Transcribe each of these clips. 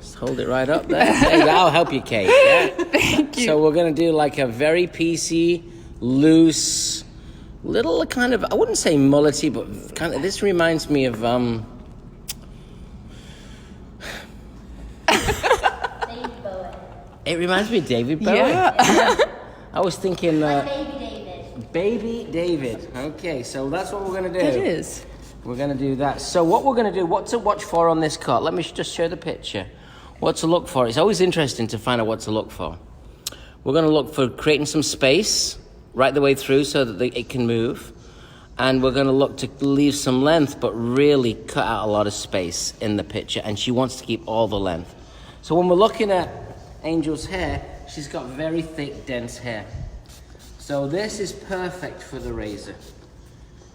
Just hold it right up there. There you go. I'll help you, Kate. Yeah? Thank you. So we're going to do like a very piecey, loose, little kind of, I wouldn't say mullety, but kind of, this reminds me of, David Bowie. it reminds me of David Bowie. Yeah. I was thinking, Baby David. Baby David. Okay, so that's what we're going to do. It is. We're going to do that. So what we're going to do, what to watch for on this cut, let me just show the picture. What to look for. It's always interesting to find out what to look for. We're going to look for creating some space right the way through so that it can move. And we're going to look to leave some length, but really cut out a lot of space in the picture. And she wants to keep all the length. So when we're looking at Angel's hair, she's got very thick, dense hair. So this is perfect for the razor.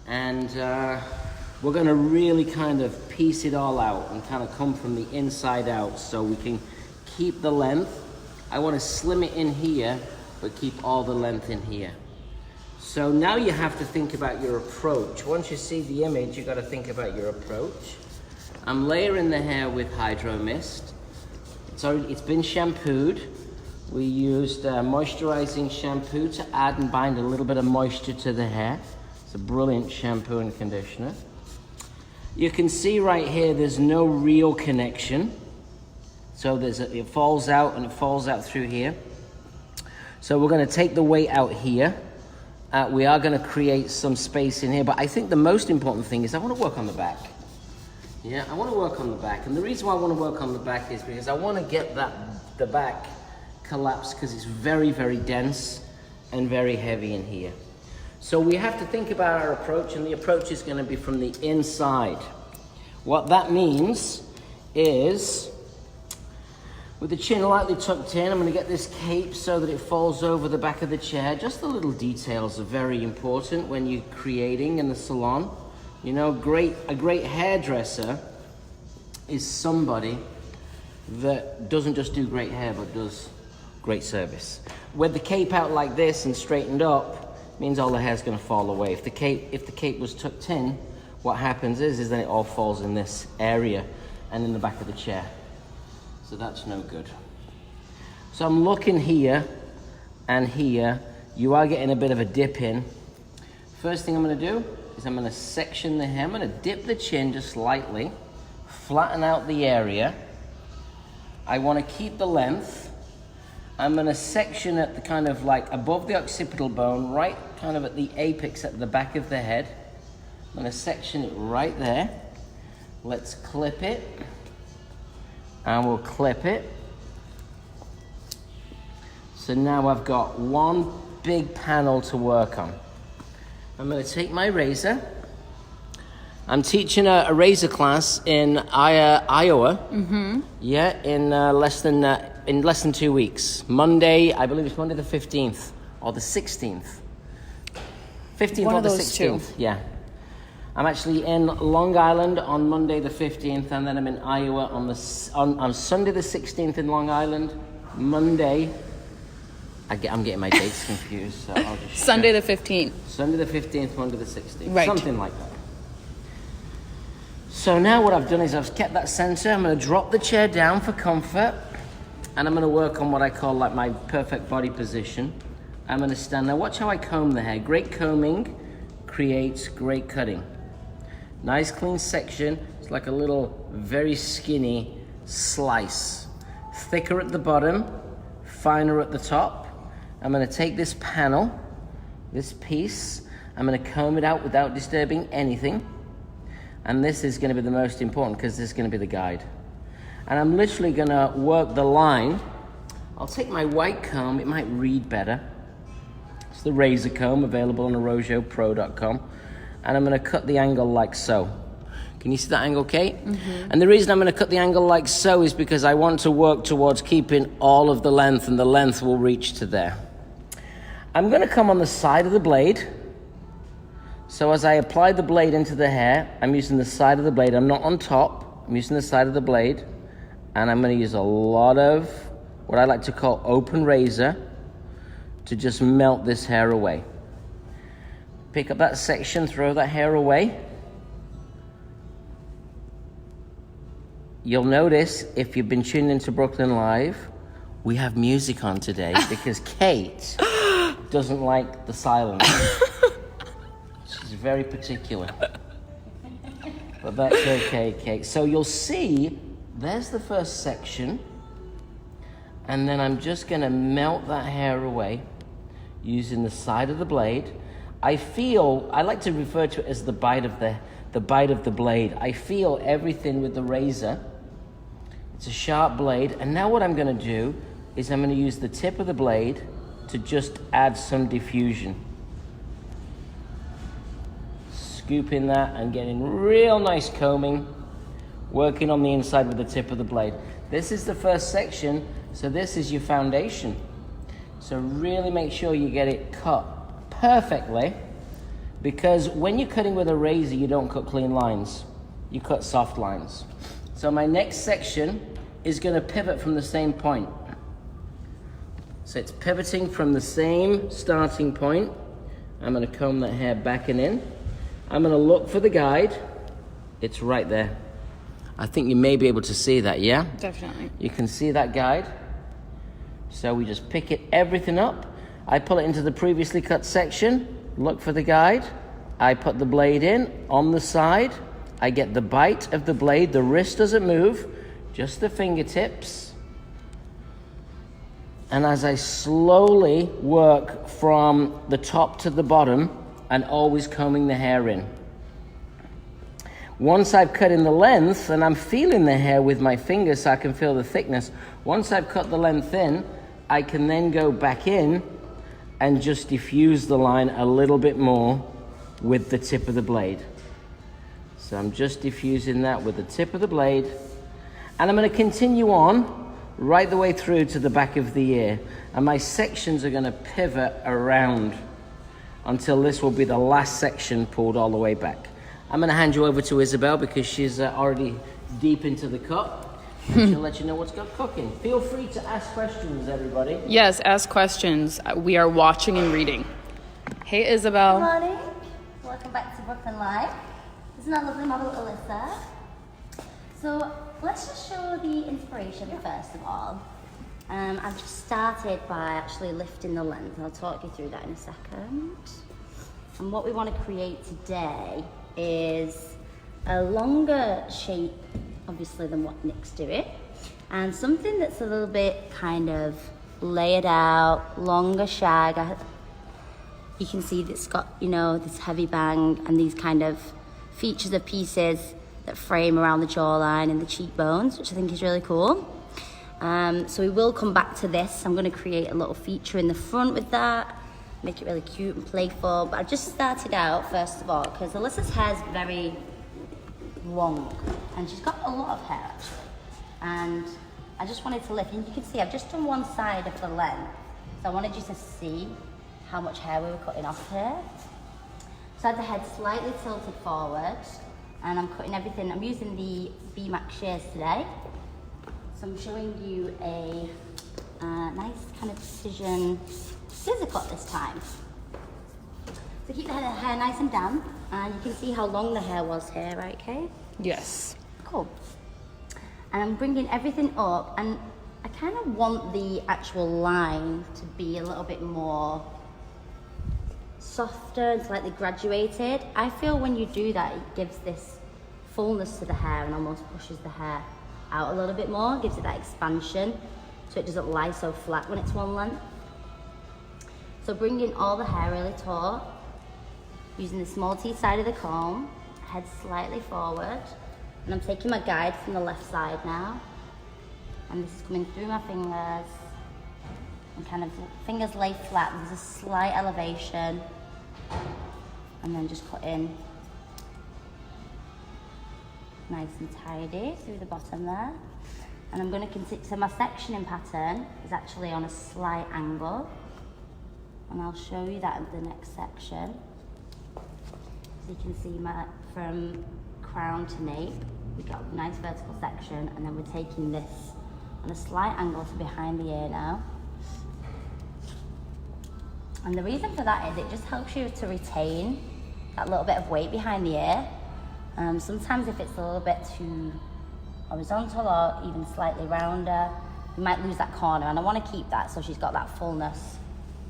And we're going to really kind of piece it all out and kind of come from the inside out so we can keep the length. I want to slim it in here, but keep all the length in here. So now you have to think about your approach. Once you see the image, you've got to think about your approach. I'm layering the hair with Hydro Mist. It's been shampooed. We used moisturizing shampoo to add and bind a little bit of moisture to the hair. It's a brilliant shampoo and conditioner. You can see right here, there's no real connection. So it falls out and it falls out through here. So we're going to take the weight out here. We are going to create some space in here, but I think the most important thing is I want to work on the back. Yeah, I want to work on the back. And the reason why I want to work on the back is because I want to get the back collapsed because it's very, very dense and very heavy in here. So we have to think about our approach, and the approach is going to be from the inside. What that means is, with the chin lightly tucked in, I'm going to get this cape so that it falls over the back of the chair. Just the little details are very important when you're creating in the salon. You know, a great hairdresser is somebody that doesn't just do great hair, but does great service. With the cape out like this and straightened up, means all the hair's going to fall away. If the cape was tucked in, what happens is then it all falls in this area and in the back of the chair. So that's no good. So I'm looking here and here. You are getting a bit of a dip in. First thing I'm going to do is I'm going to section the hair. I'm going to dip the chin just slightly, flatten out the area. I want to keep the length. I'm going to section at the kind of like above the occipital bone, right kind of at the apex at the back of the head. I'm going to section it right there. Let's clip it. And we'll clip it. So now I've got one big panel to work on. I'm going to take my razor. I'm teaching a razor class in Iowa. Mm-hmm. Yeah, in less than 2 weeks. Monday, I believe it's Monday the 15th or the 16th. 15th or the 16th. Yeah. I'm actually in Long Island on Monday the 15th, and then I'm in Iowa on Sunday the 16th in Long Island. Monday, I'm getting my dates confused, so I'll just Sunday the 15th. Sunday the 15th, Monday the 16th. Right. Something like that. So now what I've done is I've kept that center. I'm going to drop the chair down for comfort, and I'm going to work on what I call like my perfect body position. I'm going to stand there. Watch how I comb the hair. Great combing creates great cutting. Nice clean section. It's like a little very skinny slice. Thicker at the bottom, finer at the top. I'm going to take this panel, this piece, I'm going to comb it out without disturbing anything. And this is going to be the most important because this is going to be the guide. And I'm literally going to work the line. I'll take my white comb, it might read better. It's the razor comb available on arojopro.com. And I'm going to cut the angle like so. Can you see that angle, Kate? Mm-hmm. And the reason I'm going to cut the angle like so is because I want to work towards keeping all of the length, and the length will reach to there. I'm going to come on the side of the blade. So as I apply the blade into the hair, I'm using the side of the blade. I'm not on top. I'm using the side of the blade. And I'm going to use a lot of what I like to call open razor to just melt this hair away. Pick up that section, throw that hair away. you'll notice if you've been tuned into Brooklyn Live, we have music on today because Kate doesn't like the silence. She's very particular. But that's okay, Kate. So you'll see, there's the first section. And then I'm just gonna melt that hair away using the side of the blade. I like to refer to it as the bite of the blade. I feel everything with the razor. It's a sharp blade. And now what I'm gonna do is I'm gonna use the tip of the blade to just add some diffusion. Scooping that and getting real nice combing, working on the inside with the tip of the blade. This is the first section, so this is your foundation. So really make sure you get it cut perfectly, because when you're cutting with a razor, you don't cut clean lines, you cut soft lines. So my next section is gonna pivot from the same point. So it's pivoting from the same starting point. I'm gonna comb that hair back and in. I'm gonna look for the guide. It's right there. I think you may be able to see that, yeah? Definitely. You can see that guide. So we just pick everything up. I pull it into the previously cut section, look for the guide. I put the blade in on the side. I get the bite of the blade. The wrist doesn't move, just the fingertips. And as I slowly work from the top to the bottom and always combing the hair in. Once I've cut in the length, and I'm feeling the hair with my fingers so I can feel the thickness, once I've cut the length in, I can then go back in and just diffuse the line a little bit more with the tip of the blade. So I'm just diffusing that with the tip of the blade. And I'm gonna continue on right the way through to the back of the ear. And my sections are gonna pivot around until this will be the last section pulled all the way back. I'm gonna hand you over to Isabelle because she's already deep into the cut. And she'll let you know what's got cooking. Feel free to ask questions, everybody. Yes, ask questions. We are watching and reading. Hey, Isabelle. Good morning. Welcome back to Brooklyn Live. This is our lovely model, Alyssa. So let's just show the inspiration first of all. I've just started by actually lifting the length. I'll talk you through that in a second. And what we want to create today is a longer shape, obviously, than what Nick's doing, and something that's a little bit kind of layered out, longer shag. You can see that it's got, you know, this heavy bang and these kind of features of pieces that frame around the jawline and the cheekbones, which I think is really cool. So we will come back to this. I'm going to create a little feature in the front with that, make it really cute and playful. But I just started out, first of all, because Alyssa's hair is very long and she's got a lot of hair actually. And I just wanted to lift, and you can see I've just done one side of the length. So I wanted you to see how much hair we were cutting off here. So I had the head slightly tilted forward, and I'm cutting everything. I'm using the B-Max shears today. So I'm showing you a nice kind of precision scissor cut this time. So keep the hair nice and damp, and you can see how long the hair was here, right, Kate? Yes. Cool. And I'm bringing everything up, and I kind of want the actual line to be a little bit more softer and slightly graduated. I feel when you do that, it gives this fullness to the hair and almost pushes the hair out a little bit more, gives it that expansion so it doesn't lie so flat when it's one length. So bringing all the hair really taut, using the small T side of the comb, head slightly forward, and I'm taking my guide from the left side now, and this is coming through my fingers, and kind of fingers lay flat, there's a slight elevation, and then just cut in nice and tidy through the bottom there. And I'm going to continue, so my sectioning pattern is actually on a slight angle, and I'll show you that in the next section. So you can see from crown to nape, we've got a nice vertical section, and then we're taking this on a slight angle to behind the ear now. And the reason for that is it just helps you to retain that little bit of weight behind the ear. Sometimes if it's a little bit too horizontal or even slightly rounder. You might lose that corner, and I want to keep that so she's got that fullness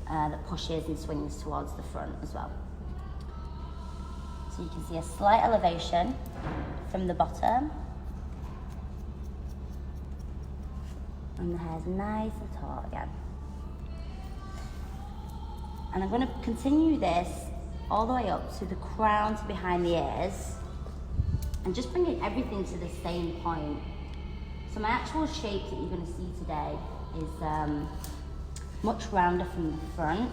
that pushes and swings towards the front as well. So you can see a slight elevation from the bottom. And the hair's nice and taut again. And I'm going to continue this all the way up to the crown to behind the ears, and just bringing everything to the same point. So my actual shape that you're going to see today is much rounder from the front,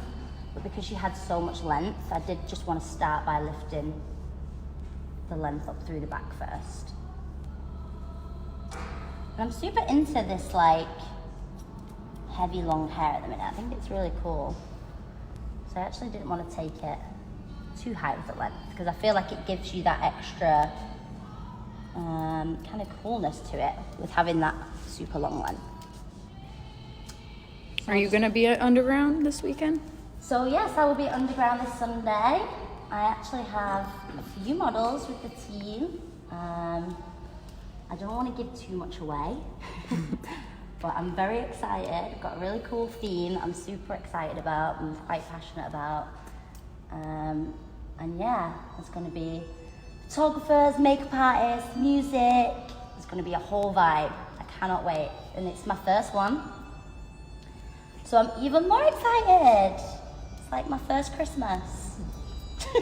but because she had so much length, I did just want to start by lifting the length up through the back first. And I'm super into this like heavy long hair at the minute. I think it's really cool. So I actually didn't want to take it too high with the length, because I feel like it gives you that extra kind of coolness to it with having that super long length. So Are you going to be at Underground this weekend? So yes, I will be at Underground this Sunday. I actually have a few models with the team. I don't want to give too much away, but I'm very excited. I've got a really cool theme I'm super excited about, I'm quite passionate about. And yeah, there's going to be photographers, makeup artists, music. There's going to be a whole vibe. I cannot wait. And it's my first one. So I'm even more excited. It's like my first Christmas. My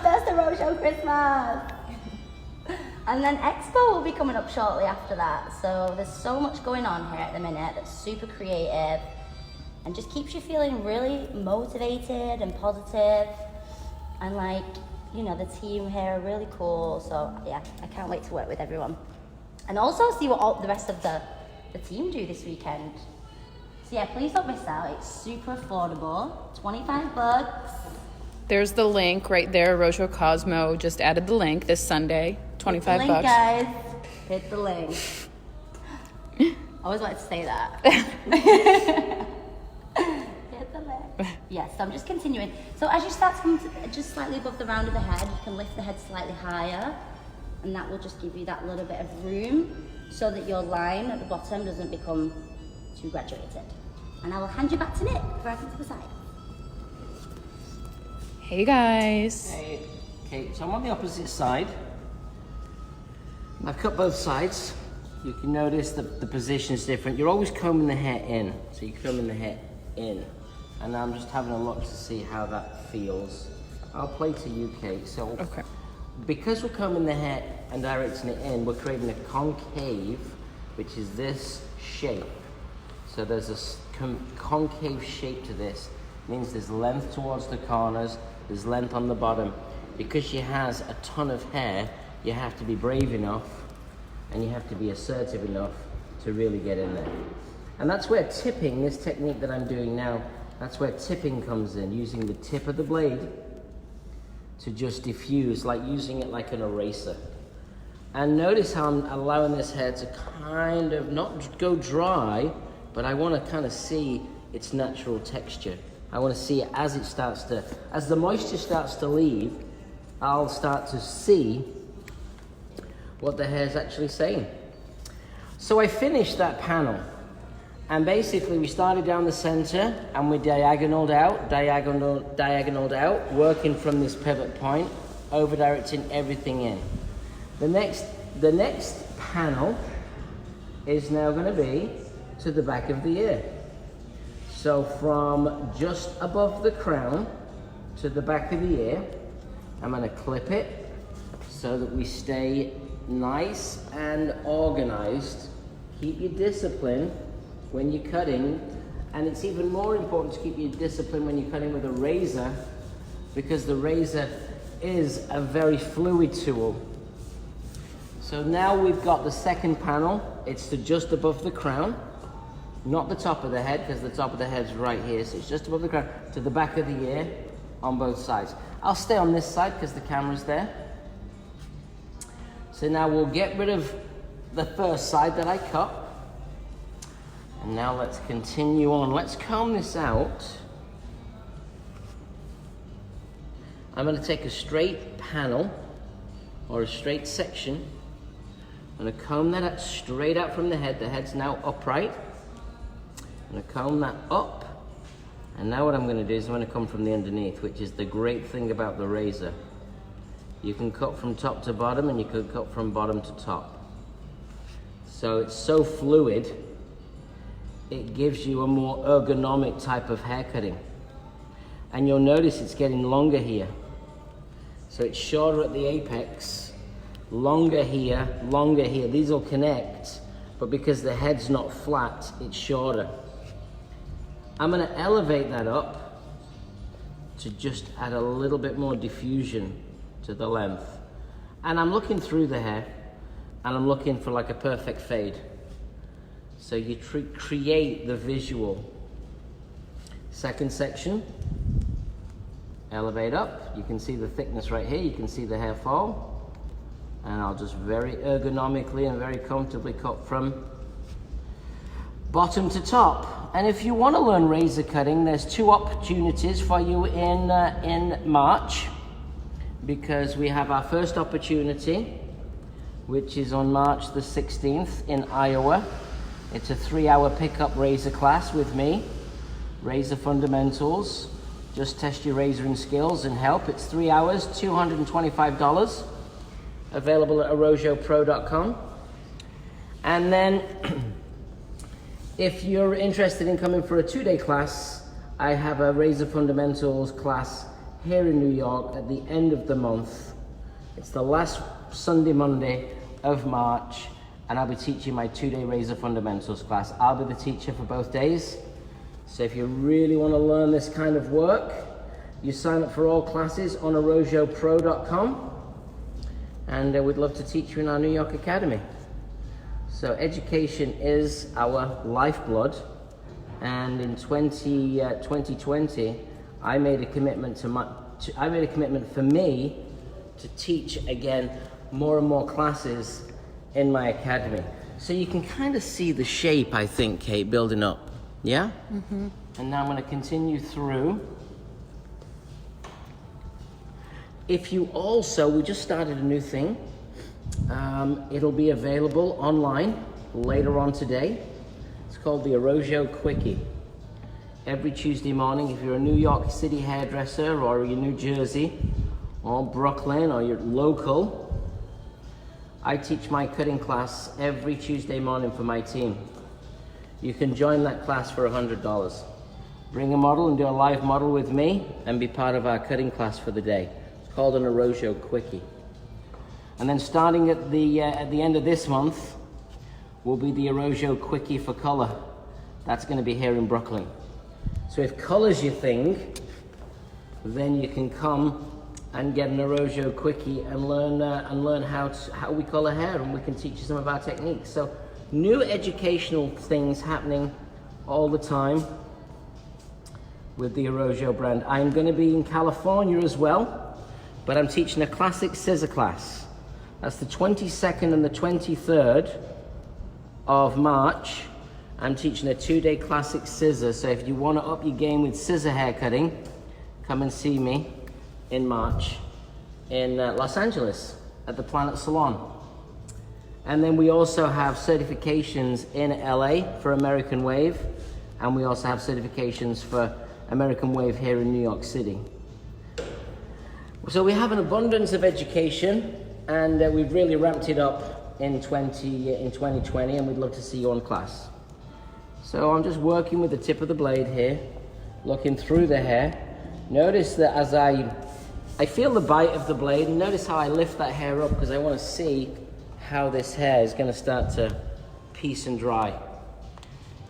first Roadshow Christmas. And then Expo will be coming up shortly after that. So there's so much going on here at the minute that's super creative and just keeps you feeling really motivated and positive. And like, you know, the team here are really cool. So yeah, I can't wait to work with everyone. And also see what all the rest of the team do this weekend. So yeah, please don't miss out. It's super affordable, $25. There's the link right there. Rojo Cosmo just added the link this Sunday. $25. Hit the link, guys. Hit the link. I always wanted to say that. Hit the link. Yes, so I'm just continuing. So as you start to come to just slightly above the round of the head, you can lift the head slightly higher, and that will just give you that little bit of room so that your line at the bottom doesn't become too graduated. And I will hand you back to Nick for everything to the side. Hey guys. Hey. Okay, so I'm on the opposite side. I've cut both sides. You can notice that the position is different. You're always combing the hair in. So you're combing the hair in. And now I'm just having a look to see how that feels. I'll play to you, Kate. So Okay. because we're combing the hair and directing it in, we're creating a concave, which is this shape. So there's a concave shape to this. It means there's length towards the corners, there's length on the bottom. Because she has a ton of hair, you have to be brave enough and you have to be assertive enough to really get in there. And that's where tipping, this technique that I'm doing now, that's where tipping comes in, using the tip of the blade to just diffuse, like using it like an eraser. And notice how I'm allowing this hair to kind of not go dry, but I want to kind of see its natural texture. I want to see it as it starts to, as the moisture starts to leave, I'll start to see what the hair's actually saying. So I finished that panel, and basically we started down the center and we diagonaled out, working from this pivot point, over directing everything in. The next panel is now going to be to the back of the ear. So from just above the crown to the back of the ear, I'm going to clip it so that we stay nice and organized. Keep your discipline when you're cutting, and it's even more important to keep your discipline when you're cutting with a razor, because the razor is a very fluid tool. So now we've got the second panel. It's to just above the crown, not the top of the head, because the top of the head's right here, so it's just above the crown, to the back of the ear on both sides. I'll stay on this side because the camera's there. So now we'll get rid of the first side that I cut. And now let's continue on. Let's comb this out. I'm going to take a straight panel or a straight section I'm gonna comb that up straight out from the head. The head's now upright. I'm gonna comb that up. And now what I'm gonna do is I'm gonna come from the underneath, which is the great thing about the razor. You can cut from top to bottom and you can cut from bottom to top. So it's so fluid, it gives you a more ergonomic type of hair cutting. And you'll notice it's getting longer here. So it's shorter at the apex, longer here, longer here. These will connect, but because the head's not flat, it's shorter. I'm gonna elevate that up to just add a little bit more diffusion to the length. And I'm looking through the hair, and I'm looking for like a perfect fade. So you create the visual. Second section, elevate up. You can see the thickness right here. You can see the hair fall. And I'll just very ergonomically and very comfortably cut from bottom to top. And if you want to learn razor cutting, there's 2 opportunities for you in March, because we have our first opportunity, which is on March the 16th in Iowa. It's a 3-hour pickup razor class with me, razor fundamentals. Just test your razoring skills and help. It's 3 hours, $225, available at arojopro.com. And then if you're interested in coming for a 2-day class, I have a razor fundamentals class here in New York at the end of the month. It's the last Sunday, Monday of March, and I'll be teaching my 2-day razor fundamentals class. I'll be the teacher for both days. So if you really want to learn this kind of work, you sign up for all classes on arojopro.com, and we'd love to teach you in our New York Academy. So education is our lifeblood, and in 2020, I made a commitment for me to teach again more and more classes in my academy. So you can kind of see the shape, I think, Kate, building up. Yeah? Mm-hmm. And now I'm going to continue through. If you also, we just started a new thing. It'll be available online later on today. It's called the Arojo Quickie. Every Tuesday morning, if you're a New York City hairdresser, or you're New Jersey, or Brooklyn, or you're local, I teach my cutting class every Tuesday morning for my team. You can join that class for $100. Bring a model and do a live model with me and be part of our cutting class for the day. It's called an Arojo Quickie. And then starting at the end of this month will be the Arojo Quickie for color. That's going to be here in Brooklyn. So if color's your thing, then you can come and get an Arojo Quickie and learn how we color hair, and we can teach you some of our techniques. So new educational things happening all the time with the Arojo brand. I'm going to be in California as well, but I'm teaching a classic scissor class. That's the 22nd and the 23rd of March. I'm teaching a 2-day classic scissor. So if you want to up your game with scissor hair cutting, come and see me in March in Los Angeles at the Planet Salon. And then we also have certifications in LA for American Wave, and we also have certifications for American Wave here in New York City. So we have an abundance of education, and we've really ramped it up in 2020, and we'd love to see you on class. So I'm just working with the tip of the blade here, looking through the hair. Notice that as I feel the bite of the blade, and notice how I lift that hair up, because I want to see how this hair is going to start to piece and dry.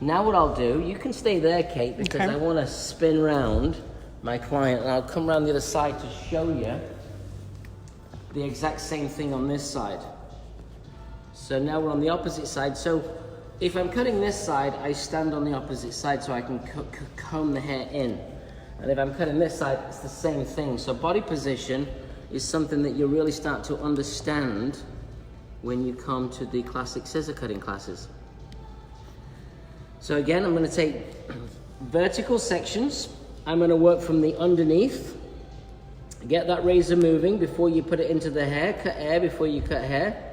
Now what I'll do, you can stay there, Kate, because I want to spin round my client, and I'll come around the other side to show you the exact same thing on this side. So now we're on the opposite side. So if I'm cutting this side, I stand on the opposite side so I can comb the hair in. And if I'm cutting this side, it's the same thing. So body position is something that you really start to understand when you come to the classic scissor cutting classes. So again, I'm going to take vertical sections. I'm going to work from the underneath. Get that razor moving before you put it into the hair. Cut hair before you cut hair.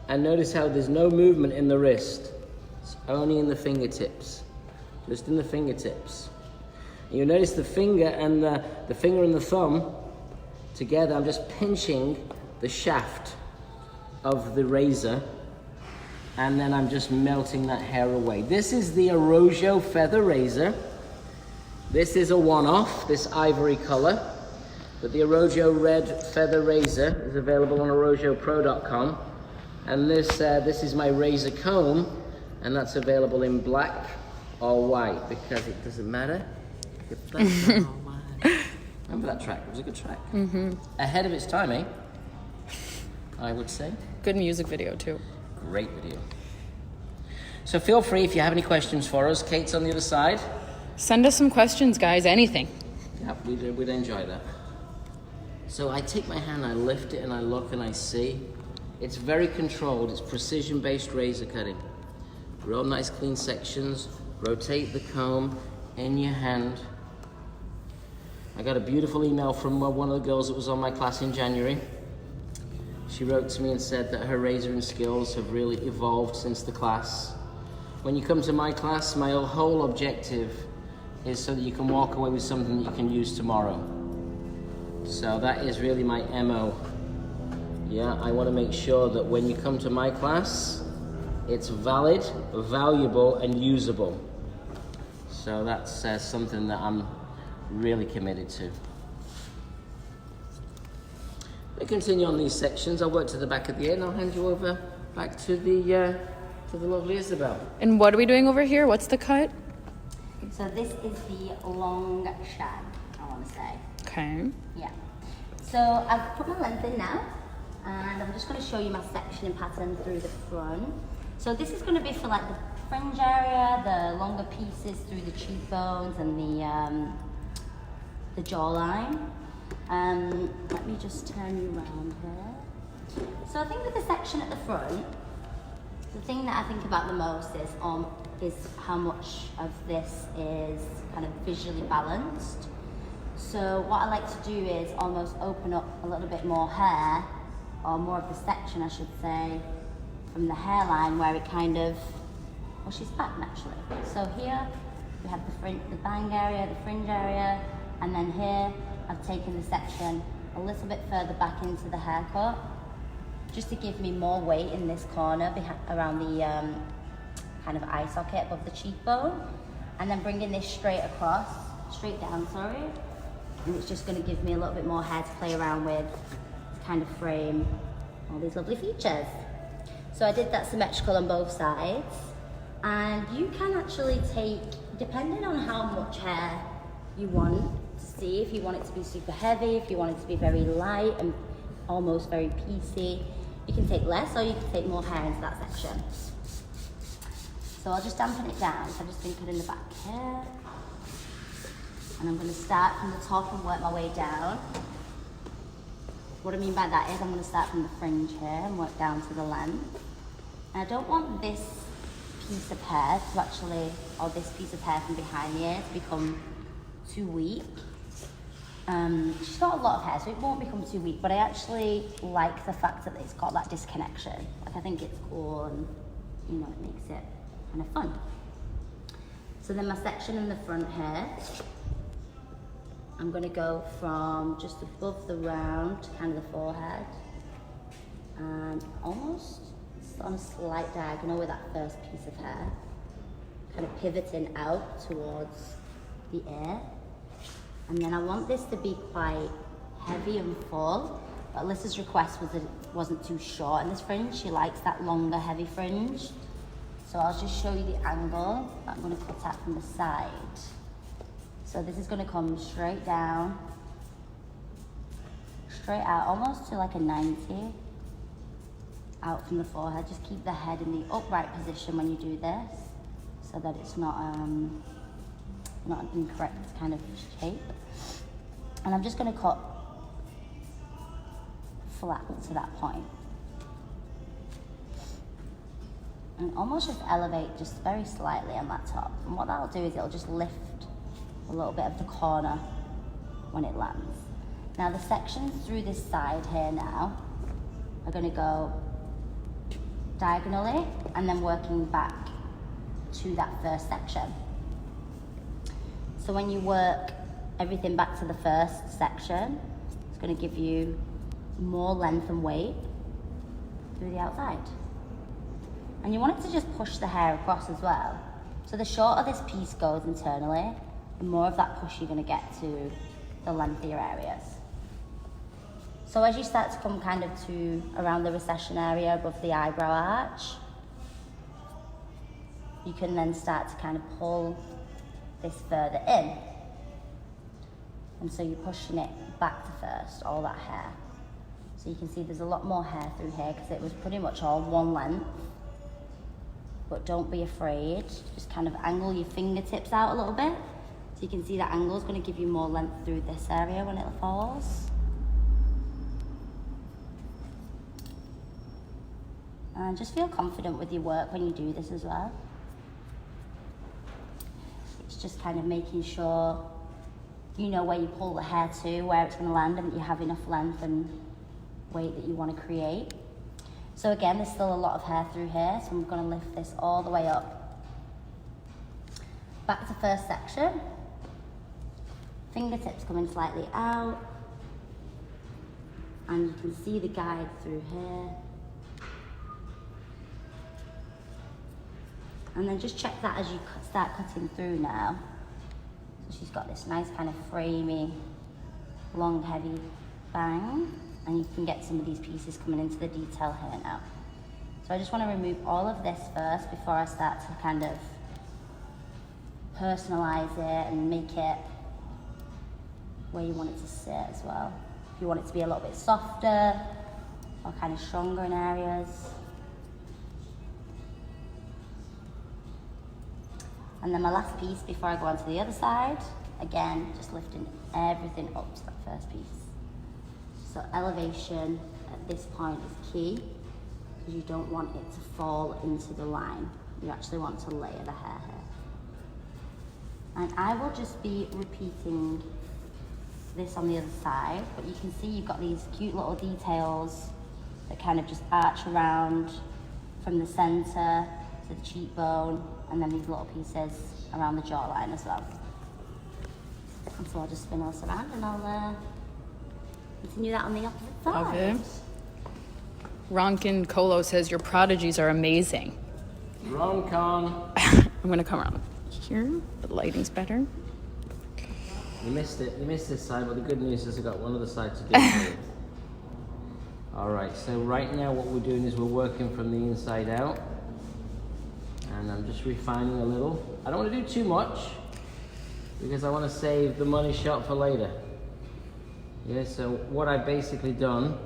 And notice how there's no movement in the wrist. It's only in the fingertips. Just in the fingertips. And you'll notice the finger and the finger and the thumb together, I'm just pinching the shaft of the razor, and then I'm just melting that hair away. This is the Arrojo feather razor. This is a one-off, this ivory color, but the Arrojo red feather razor is available on arrojopro.com. And this is my razor comb, and that's available in black or white, because it doesn't matter. It's black or white. Remember that track? It was a good track. Ahead of its time, eh? I would say. Good music video too. Great video. So feel free, if you have any questions for us. Kate's on the other side. Send us some questions, guys. Anything. Yeah, we'd enjoy that. So I take my hand, I lift it, and I look and I see. It's very controlled. It's precision-based razor cutting. Real nice clean sections. Rotate the comb in your hand. I got a beautiful email from one of the girls that was on my class in January. She wrote to me and said that her razoring skills have really evolved since the class. When you come to my class, my whole objective is so that you can walk away with something that you can use tomorrow. So that is really my MO. Yeah, I want to make sure that when you come to my class, it's valid, valuable, and usable. So that's something that I'm really committed to. We continue on these sections. I'll work to the back of the ear, and I'll hand you over back to the lovely Isabelle. And what are we doing over here? What's the cut? So this is the long shag, I want to say. Okay. Yeah. So I've put my length in now, and I'm just going to show you my sectioning pattern through the front. So this is going to be for like the fringe area, the longer pieces through the cheekbones and the jawline. Let me just turn you around here. So I think with the section at the front, the thing that I think about the most is how much of this is kind of visually balanced. So what I like to do is almost open up a little bit more hair, or more of the section I should say, from the hairline where it kind of washes back naturally. So here we have the bang area, the fringe area, and then here I've taken the section a little bit further back into the haircut, just to give me more weight in this corner around the kind of eye socket above the cheekbone, and then bringing this straight down, and it's just going to give me a little bit more hair to play around with, to kind of frame all these lovely features. So I did that symmetrical on both sides, and you can actually take, depending on how much hair you want to see, if you want it to be super heavy, if you want it to be very light and almost very piecey, you can take less or you can take more hair into that section. So I'll just dampen it down. So I've just been cutting the back here. And I'm going to start from the top and work my way down. What I mean by that is I'm going to start from the fringe here and work down to the length. And I don't want this piece of hair to actually, or this piece of hair from behind the ear to become too weak. She's got a lot of hair, so it won't become too weak, but I actually like the fact that it's got that disconnection. Like, I think it's cool and, you know, it makes it kind of fun. So then my section in the front here, I'm going to go from just above the round to kind of the forehead, and almost on a slight diagonal with that first piece of hair, kind of pivoting out towards the ear. And then I want this to be quite heavy and full, but Alyssa's request was that it wasn't too short in this fringe. She likes that longer, heavy fringe. So I'll just show you the angle that I'm going to cut out from the side. So this is going to come straight down, straight out, almost to like a 90, out from the forehead. Just keep the head in the upright position when you do this, so that it's not an incorrect kind of shape. And I'm just going to cut flat to that point. And almost just elevate just very slightly on that top. And what that'll do is it'll just lift a little bit of the corner when it lands. Now the sections through this side here now are going to go diagonally and then working back to that first section. So when you work everything back to the first section, it's going to give you more length and weight through the outside. And you want it to just push the hair across as well. So the shorter this piece goes internally, the more of that push you're going to get to the lengthier areas. So as you start to come kind of to around the recession area above the eyebrow arch, you can then start to kind of pull this further in. And so you're pushing it back to first, all that hair. So you can see there's a lot more hair through here because it was pretty much all one length. But don't be afraid, just kind of angle your fingertips out a little bit. So you can see that angle is going to give you more length through this area when it falls. And just feel confident with your work when you do this as well. It's just kind of making sure you know where you pull the hair to, where it's going to land, and that you have enough length and weight that you want to create. So again, there's still a lot of hair through here, so I'm going to lift this all the way up. Back to first section. Fingertips coming slightly out. And you can see the guide through here. And then just check that as you start cutting through now. So she's got this nice kind of framey, long, heavy bang. And you can get some of these pieces coming into the detail here now. So I just want to remove all of this first before I start to kind of personalize it and make it where you want it to sit as well. If you want it to be a little bit softer or kind of stronger in areas. And then my last piece before I go on to the other side, again, just lifting everything up to that first piece. So elevation at this point is key because you don't want it to fall into the line. You actually want to layer the hair here. And I will just be repeating this on the other side, but you can see you've got these cute little details that kind of just arch around from the center to the cheekbone, and then these little pieces around the jawline as well. And so I'll just spin this around and I'll continue that on the opposite side. Okay. Ronkin Colo says your prodigies are amazing. Ron-con. I'm gonna come around here. The lighting's better. You missed it. You missed this side, but the good news is I got one other side to do for you. All right, so right now what we're doing is we're working from the inside out. And I'm just refining a little. I don't want to do too much because I want to save the money shot for later. Yeah, so what I've basically done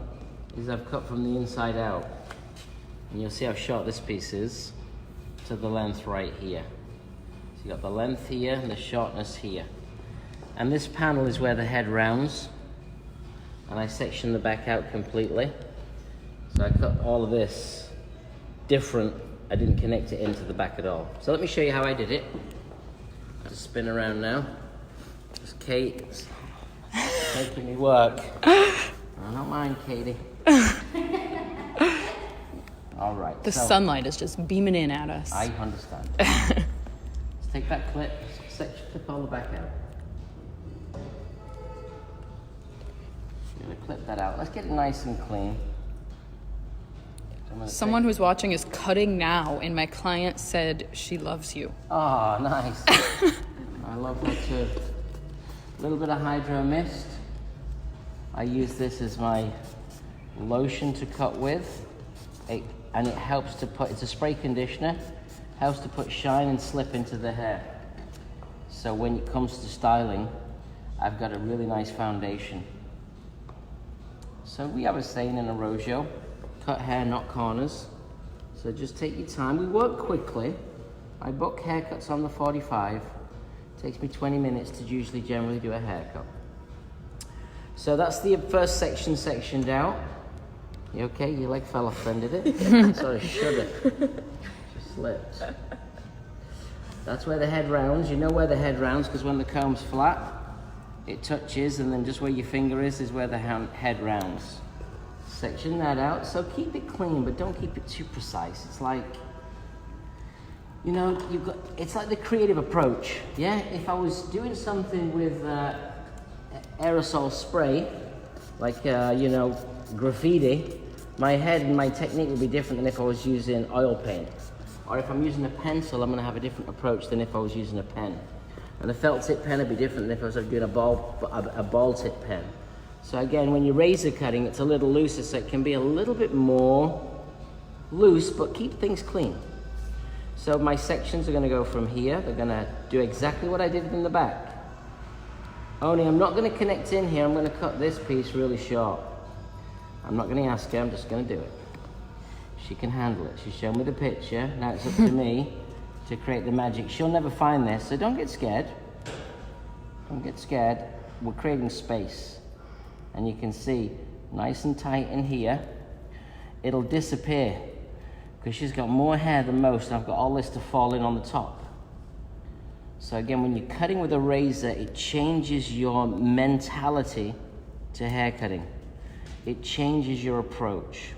is I've cut from the inside out. And you'll see how short this piece is to the length right here. So you got the length here and the shortness here. And this panel is where the head rounds. And I section the back out completely. So I cut all of this different. I didn't connect it into the back at all. So let me show you how I did it. Just spin around now. It's Kate making me work. I don't mind, Katie. All right. The sunlight is just beaming in at us. I understand. Let's take that clip, clip all the back out. I'm gonna clip that out. Let's get it nice and clean. Someone who's watching is cutting now, and my client said she loves you. Oh, nice. I love that too. A little bit of Hydro Mist. I use this as my lotion to cut with. And it helps to put, it's a spray conditioner, helps to put shine and slip into the hair. So when it comes to styling, I've got a really nice foundation. So we have a saying in Arrojo, cut hair, not corners. So just take your time. We work quickly. I book haircuts on the 45. It takes me 20 minutes to usually generally do a haircut. So that's the first section sectioned out. You okay? Your leg fell off then, did it? Sorry, shudder. Just slipped. That's where the head rounds. You know where the head rounds because when the comb's flat, it touches, and then just where your finger is where the head rounds. Section that out. So keep it clean, but don't keep it too precise. It's like, you know, it's like the creative approach. Yeah, if I was doing something with aerosol spray, like, you know, graffiti, my head and my technique would be different than if I was using oil paint. Or if I'm using a pencil, I'm gonna have a different approach than if I was using a pen. And a felt tip pen would be different than if I was doing a ball tip pen. So again, when you're razor cutting, it's a little looser, so it can be a little bit more loose, but keep things clean. So my sections are gonna go from here. They're gonna do exactly what I did in the back. Only I'm not gonna connect in here. I'm gonna cut this piece really short. I'm not gonna ask her, I'm just gonna do it. She can handle it. She showed me the picture. Now it's up to me to create the magic. She'll never find this, so don't get scared. Don't get scared. We're creating space. And you can see, nice and tight in here. It'll disappear because she's got more hair than most, and I've got all this to fall in on the top. So again, when you're cutting with a razor, it changes your mentality to hair cutting. It changes your approach.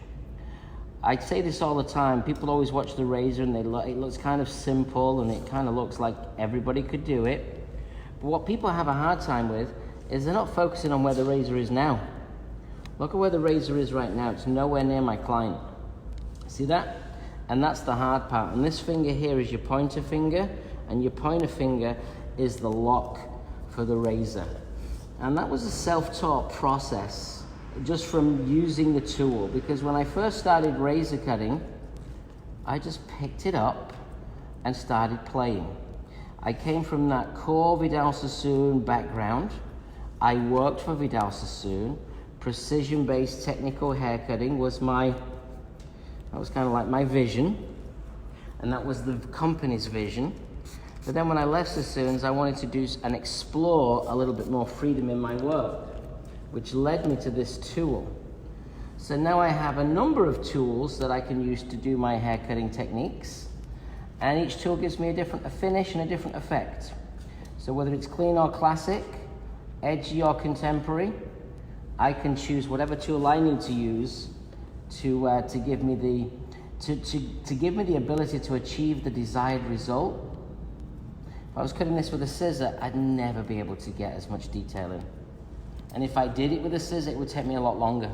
I say this all the time. People always watch the razor and it looks kind of simple and it kind of looks like everybody could do it. But what people have a hard time with is they're not focusing on where the razor is now. Look at where the razor is right now. It's nowhere near my client. See that? And that's the hard part. And this finger here is your pointer finger, and your pointer finger is the lock for the razor. And that was a self-taught process, just from using the tool. Because when I first started razor cutting, I just picked it up and started playing. I came from that core Vidal Sassoon background. I worked for Vidal Sassoon. Precision-based technical haircutting was that was kind of like my vision, and that was the company's vision. But then when I left Sassoon's, I wanted to do and explore a little bit more freedom in my work, which led me to this tool. So now I have a number of tools that I can use to do my haircutting techniques, and each tool gives me a different finish and a different effect. So whether it's clean or classic, edgy or contemporary, I can choose whatever tool I need to use to give me the ability to achieve the desired result. If I was cutting this with a scissor, I'd never be able to get as much detail in. And if I did it with a scissor, it would take me a lot longer.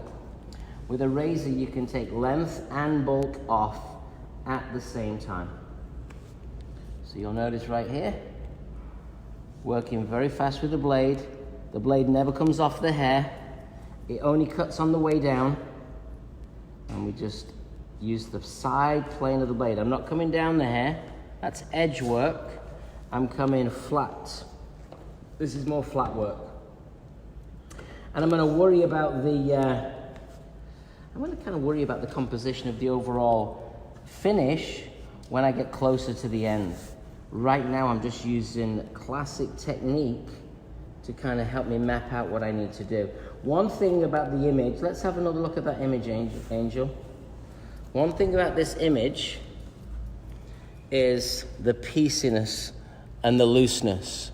With a razor, you can take length and bulk off at the same time. So you'll notice right here, working very fast with the blade. The blade never comes off the hair. It only cuts on the way down. And we just use the side plane of the blade. I'm not coming down the hair. That's edge work. I'm coming flat. This is more flat work. And I'm going to worry about the composition of the overall finish when I get closer to the end. Right now, I'm just using classic technique to kind of help me map out what I need to do. One thing about the image, let's have another look at that image, Angel. One thing about this image is the pieciness and the looseness.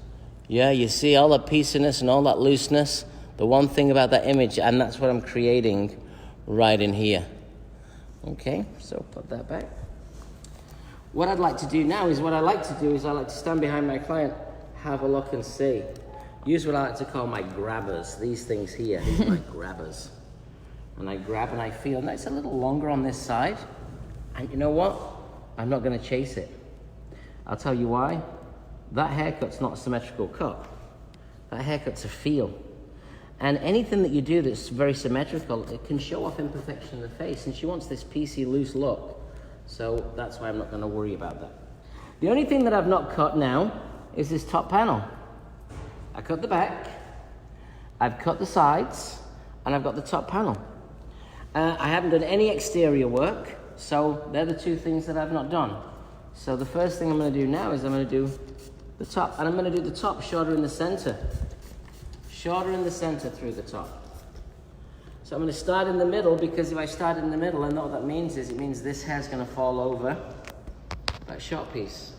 Yeah, you see all the pieciness and all that looseness? The one thing about that image, and that's what I'm creating right in here. Okay, so put that back. What I'd like to do now is I like to stand behind my client, have a look and see. Use what I like to call my grabbers. These things here, these are my grabbers. And I grab and I feel, and it's a little longer on this side. And you know what? I'm not gonna chase it. I'll tell you why. That haircut's not a symmetrical cut. That haircut's a feel. And anything that you do that's very symmetrical, it can show off imperfection in the face. And she wants this piecey, loose look. So that's why I'm not gonna worry about that. The only thing that I've not cut now is this top panel. I cut the back, I've cut the sides, and I've got the top panel. I haven't done any exterior work, so they're the two things that I've not done. So the first thing I'm going to do now is I'm going to do the top, and I'm going to do the top shorter in the center. Shorter in the center through the top. So I'm going to start in the middle, because if I start in the middle, I know what that means is, it means this hair's going to fall over that short piece.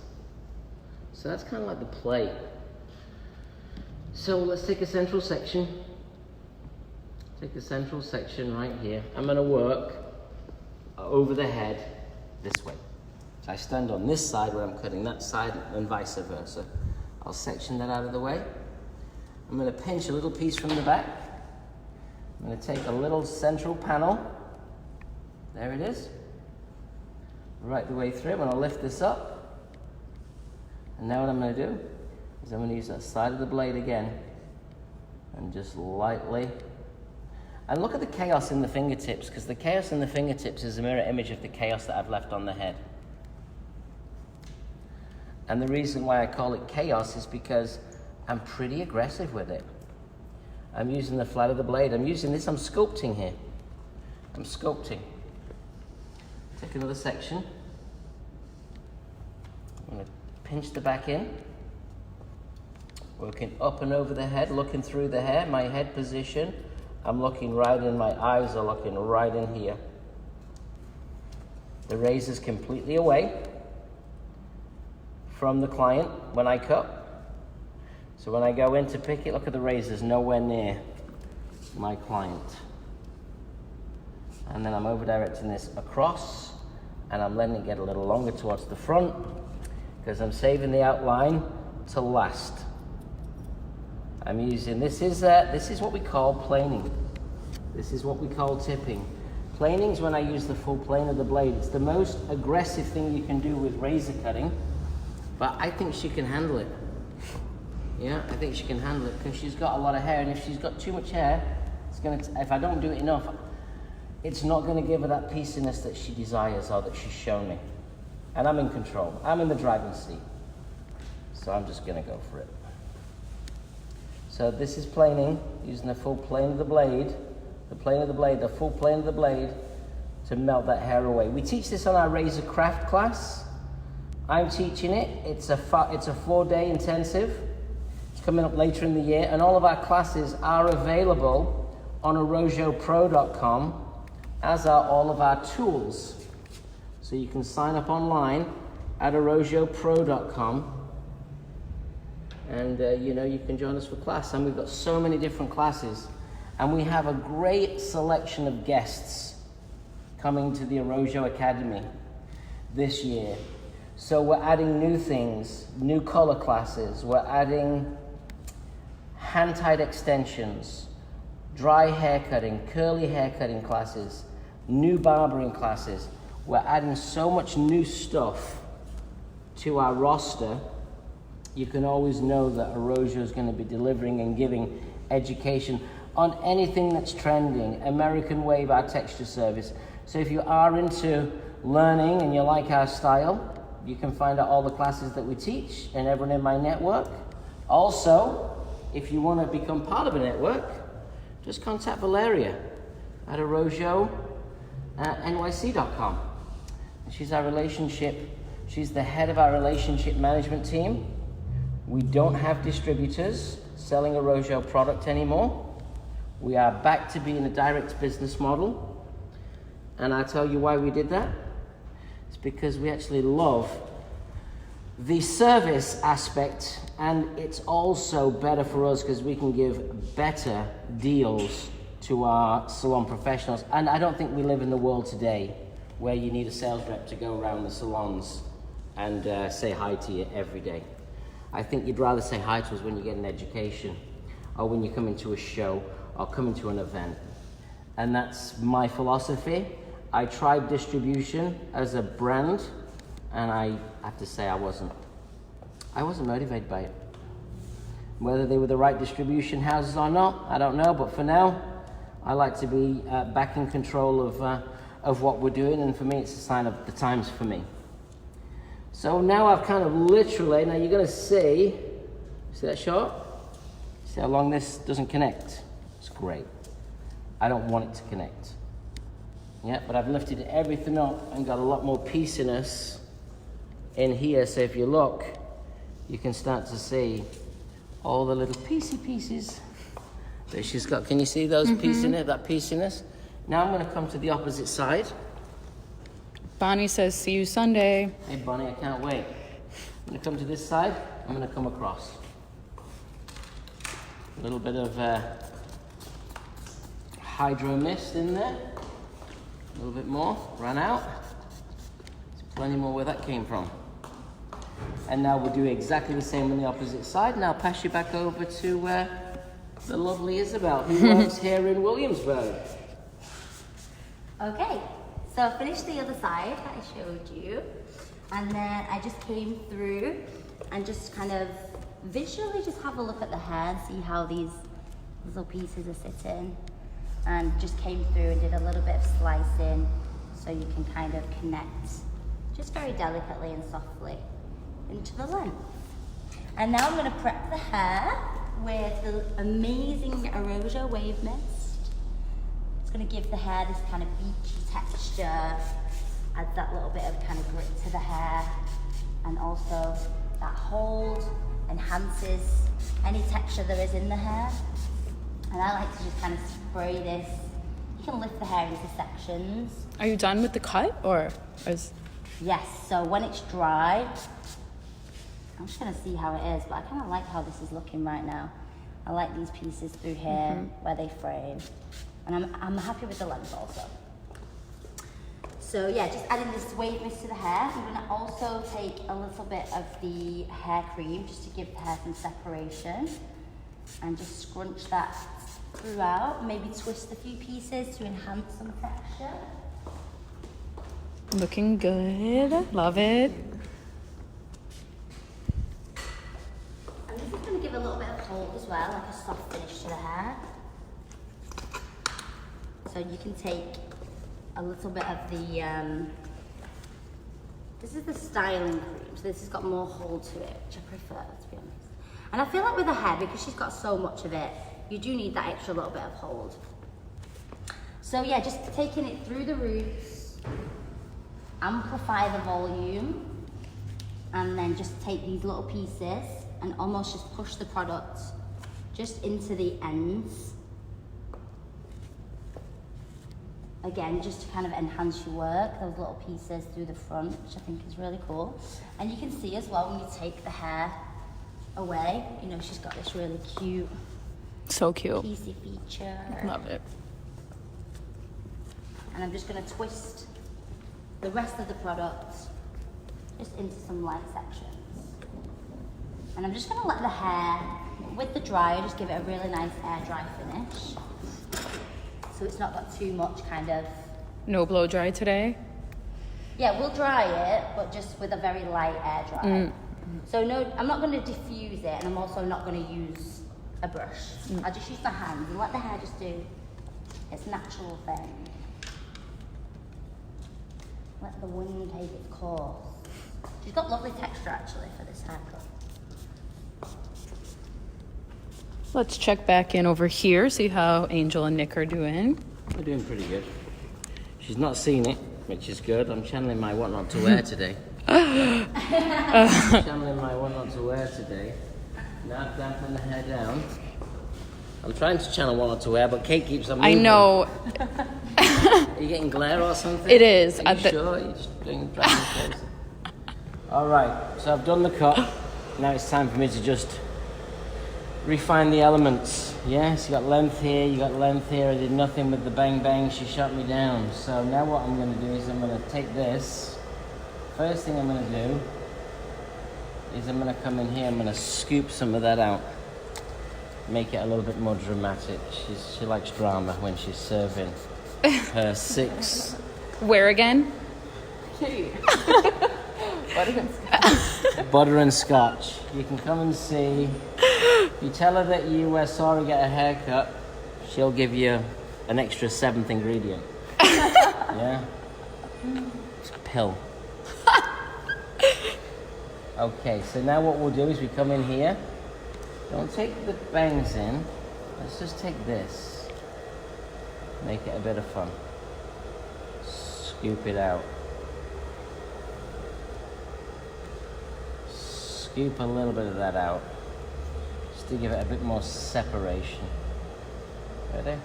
So that's kind of like the play. So let's take a central section. take a central section right here. I'm going to work over the head this way. So I stand on this side where I'm cutting that side and vice versa. I'll section that out of the way. I'm going to pinch a little piece from the back. I'm going to take a little central panel. There it is. Right the way through. I'm going to lift this up. And now what I'm going to do is I'm going to use that side of the blade again and just lightly. And look at the chaos in the fingertips, because the chaos in the fingertips is a mirror image of the chaos that I've left on the head. And the reason why I call it chaos is because I'm pretty aggressive with it. I'm using the flat of the blade. I'm using this, I'm sculpting here. I'm sculpting. Take another section. I'm going to pinch the back in. Working up and over the head, looking through the hair, my head position. I'm looking right in, my eyes are looking right in here. The razor's completely away from the client when I cut. So when I go in to pick it, look at the razor's nowhere near my client. And then I'm over directing this across, and I'm letting it get a little longer towards the front because I'm saving the outline to last. I'm using, this is what we call planing. This is what we call tipping. Planing is when I use the full plane of the blade. It's the most aggressive thing you can do with razor cutting, but I think she can handle it. Yeah, I think she can handle it because she's got a lot of hair, and if she's got too much hair, it's gonna, if I don't do it enough, it's not gonna give her that pieciness that she desires or that she's shown me. And I'm in control. I'm in the driving seat. So I'm just gonna go for it. So this is planing, using the full plane of the blade, the full plane of the blade to melt that hair away. We teach this on our razor craft class. I'm teaching it. It's a 4-day intensive. It's coming up later in the year, and all of our classes are available on arojopro.com, as are all of our tools. So you can sign up online at arojopro.com. And you can join us for class. And we've got so many different classes, and we have a great selection of guests coming to the Arojo Academy this year. So we're adding new things, new color classes. We're adding hand-tied extensions, dry hair cutting, curly hair cutting classes, new barbering classes. We're adding so much new stuff to our roster. You can always know that Arojo is going to be delivering and giving education on anything that's trending. American Wave, our texture service. So if you are into learning and you like our style, you can find out all the classes that we teach and everyone in my network. Also, if you want to become part of a network, just contact Valeria at arojonyc.com. She's the head of our relationship management team. We don't have distributors selling a Arojo product anymore. We are back to being a direct business model. And I'll tell you why we did that. It's because we actually love the service aspect, and it's also better for us because we can give better deals to our salon professionals. And I don't think we live in the world today where you need a sales rep to go around the salons and say hi to you every day. I think you'd rather say hi to us when you get an education, or when you come into a show, or come into an event. And that's my philosophy. I tried distribution as a brand, and I have to say I wasn't motivated by it. Whether they were the right distribution houses or not, I don't know, but for now, I like to be back in control of what we're doing, and for me, it's a sign of the times for me. So now I've kind of literally, now you're going to see that shot? See how long this doesn't connect? It's great. I don't want it to connect. Yeah, but I've lifted everything up and got a lot more pieciness in here. So if you look, you can start to see all the little pieces that she's got. Can you see those pieciness, that pieciness? Now I'm going to come to the opposite side. Bonnie says, see you Sunday. Hey, Bonnie, I can't wait. I'm going to come to this side. I'm going to come across. A little bit of hydro mist in there. A little bit more, ran out. There's plenty more where that came from. And now we'll do exactly the same on the opposite side. And I'll pass you back over to the lovely Isabelle, who works here in Williamsburg. Okay, so I finished the other side that I showed you. And then I just came through and just kind of visually just have a look at the hair and see how these little pieces are sitting. And just came through and did a little bit of slicing so you can kind of connect just very delicately and softly into the length. And now I'm going to prep the hair with the amazing Erosia Wave Mist. It's going to give the hair this kind of beachy texture, adds that little bit of kind of grit to the hair, and also that hold enhances any texture there is in the hair. And I like to just kind of spray this. You can lift the hair into sections. Are you done with the cut, or is? Yes, so when it's dry, I'm just gonna see how it is, but I kind of like how this is looking right now. I like these pieces through here where they frame, and I'm happy with the length also. So yeah, just adding this wave mist to the hair. I'm gonna also take a little bit of the hair cream just to give the hair some separation, and just scrunch that throughout. Maybe twist a few pieces to enhance some texture. Looking good. Love it. And this is going to give a little bit of hold as well, like a soft finish to the hair. So you can take a little bit of the, this is the styling cream, so this has got more hold to it, which I prefer, to be honest. And I feel like with the hair, because she's got so much of it, you do need that extra little bit of hold. So yeah, just taking it through the roots, amplify the volume, and then just take these little pieces and almost just push the product just into the ends. Again, just to kind of enhance your work, those little pieces through the front, which I think is really cool. And you can see as well when you take the hair away, you know, she's got this really cute, So cute. piecey feature. Love it. And I'm just gonna twist the rest of the product just into some light sections. And I'm just gonna let the hair, with the dryer, just give it a really nice air dry finish. So it's not got too much kind of... No blow dry today? Yeah, we'll dry it, but just with a very light air dry. So no, I'm not gonna diffuse it, and I'm also not gonna use a brush. I'll just use my hands and let the hair just do its natural thing. Let the wind take its course. She's got lovely texture actually for this haircut. Let's check back in over here, see how Angel and Nick are doing. We're doing pretty good. She's not seen it, which is good. I'm channeling my what not to wear today. Channeling my what not to wear today. Now dampen the hair down. I'm trying to channel what not to wear, but Kate keeps on moving. I know. Are you getting glare or something? It is. Are you sure? You're just doing closer. All right, so I've done the cut. Now it's time for me to just refine the elements. Yes, you got length here, you got length here. I did nothing with the bang bang. She shut me down. So now what I'm going to do is I'm going to take this. First thing I'm going to do is I'm going to come in here. I'm going to scoop some of that out. Make it a little bit more dramatic. She likes drama when she's serving her 6. Where again? Butter and scotch. You can come and see. If you tell her that you saw her get a haircut, she'll give you an extra 7th ingredient. Yeah? It's a pill. Okay, so now what we'll do is we come in here. Don't take the bangs in. Let's just take this. Make it a bit of fun. Scoop it out. Scoop a little bit of that out. Just to give it a bit more separation. Ready?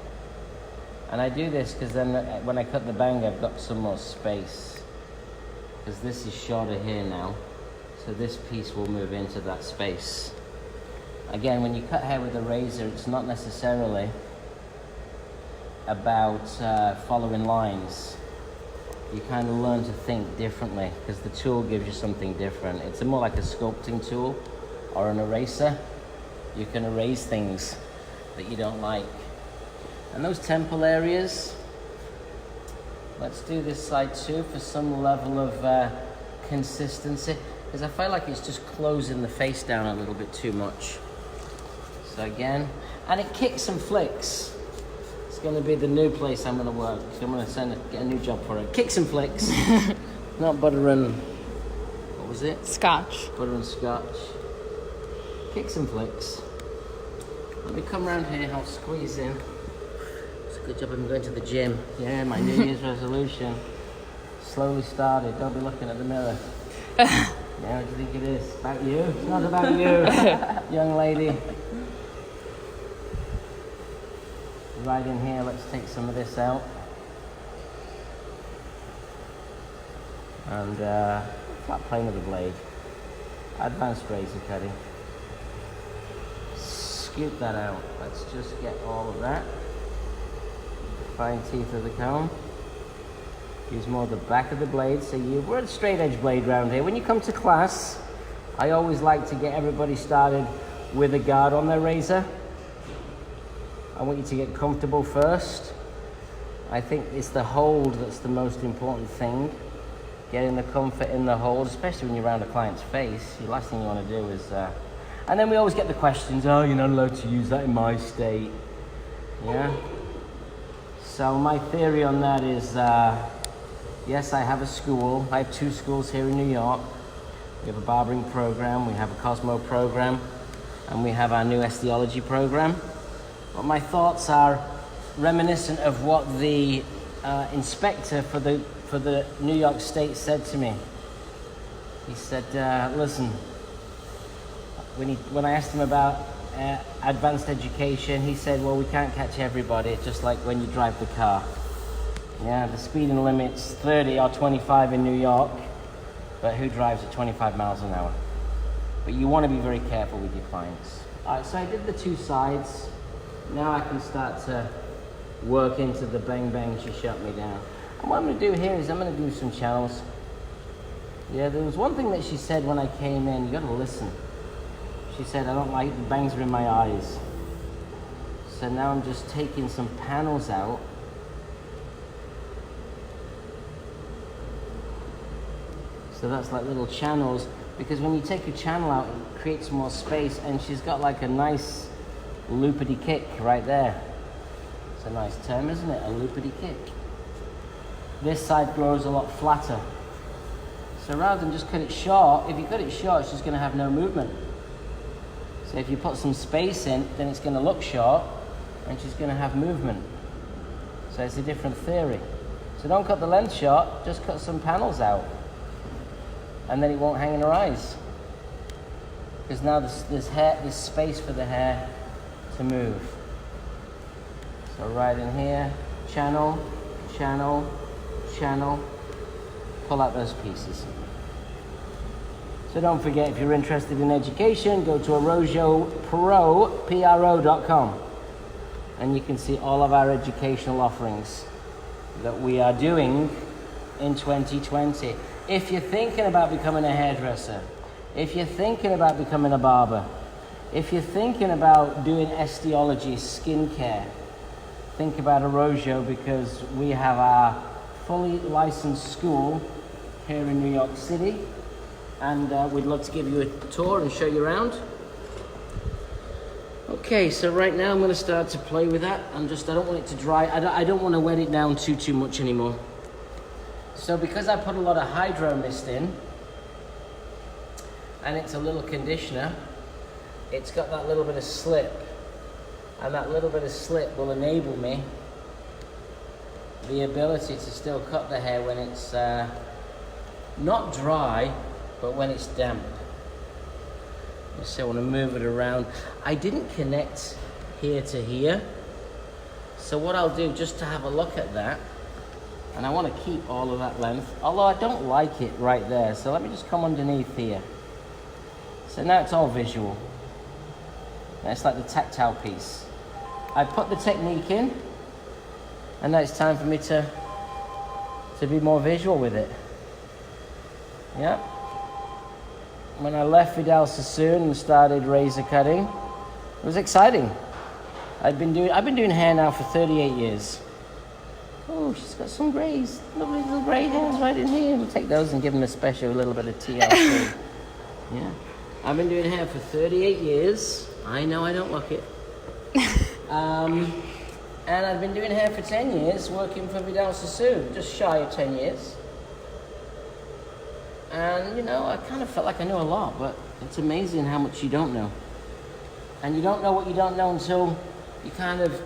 And I do this because then when I cut the bang, I've got some more space. Because this is shorter here now. So this piece will move into that space. Again, when you cut hair with a razor, it's not necessarily about following lines. You kind of learn to think differently because the tool gives you something different. It's more like a sculpting tool or an eraser. You can erase things that you don't like. And those temple areas, let's do this side too for some level of consistency, because I feel like it's just closing the face down a little bit too much. So again, and it kicks and flicks. It's going to be the new place I'm going to work. So I'm going to get a new job for it. Kicks and flicks, not butter and, what was it? Scotch. Butter and scotch. Kicks and flicks. Let me come around here, I'll squeeze in. It's a good job I'm going to the gym. Yeah, my New Year's resolution. Slowly started, don't be looking at the mirror. Yeah, what do you think it is? About you? It's not about you, young lady. Right in here, let's take some of this out. And flat plane of the blade. Advanced razor cutting. Scoop that out. Let's just get all of that. Fine teeth of the comb. Use more of the back of the blade. So we're a straight edge blade round here. When you come to class, I always like to get everybody started with a guard on their razor. I want you to get comfortable first. I think it's the hold that's the most important thing. Getting the comfort in the hold, especially when you're around a client's face. The last thing you want to do is... and then we always get the questions, oh, you're not allowed to use that in my state. Yeah? So my theory on that is, yes, I have a school. I have 2 schools here in New York. We have a barbering program, we have a Cosmo program, and we have our new esteology program. But my thoughts are reminiscent of what the inspector for the New York State said to me. He said, listen, when I asked him about advanced education, he said, well, we can't catch everybody. It's just like when you drive the car. Yeah, the speeding limit's 30 or 25 in New York, but who drives at 25 miles an hour? But you want to be very careful with your clients. All right, so I did the 2 sides. Now I can start to work into the bang bang she shut me down. And what I'm going to do here is I'm going to do some channels. Yeah, there was one thing that she said when I came in, you got to listen. She said, I don't like the bangs are in my eyes. So now I'm just taking some panels out. So that's like little channels, because when you take a channel out, it creates more space, and she's got like a nice loopity kick right there. It's a nice term, isn't it? A loopity kick. This side grows a lot flatter. So rather than just cut it short, if you cut it short, it's just going to have no movement. So if you put some space in, then it's going to look short, and she's going to have movement. So it's a different theory. So don't cut the length short, just cut some panels out. And then it won't hang in her eyes. Because now there's space for the hair to move. So right in here, channel, channel, channel, pull out those pieces. So don't forget, if you're interested in education, go to arojopro.com, and you can see all of our educational offerings that we are doing in 2020. If you're thinking about becoming a hairdresser, if you're thinking about becoming a barber, if you're thinking about doing esteology, skincare, think about Arojo, because we have our fully licensed school here in New York City, and we'd love to give you a tour and show you around. Okay, so right now I'm going to start to play with that. I don't want it to dry. I don't want to wet it down too much anymore. So because I put a lot of hydro mist in, and it's a little conditioner, it's got that little bit of slip, and that little bit of slip will enable me the ability to still cut the hair when it's not dry, but when it's damp. So I want to move it around. I didn't connect here to here, so what I'll do, just to have a look at that, and I want to keep all of that length, although I don't like it right there, so let me just come underneath here. So now it's all visual. Now it's like the tactile piece. I put the technique in, And now it's time for me to be more visual with it. Yeah. When I left Vidal Sassoon and started razor cutting, it was exciting. I've been doing hair now for 38 years. Oh, she's got some grays, lovely little grey hairs right in here. We'll take those and give them a special little bit of TLC. Yeah. I've been doing hair for 38 years. I know I don't look it. And I've been doing hair for 10 years, working for Vidal Sassoon, just shy of 10 years. And, you know, I kind of felt like I knew a lot, but it's amazing how much you don't know. And you don't know what you don't know until you kind of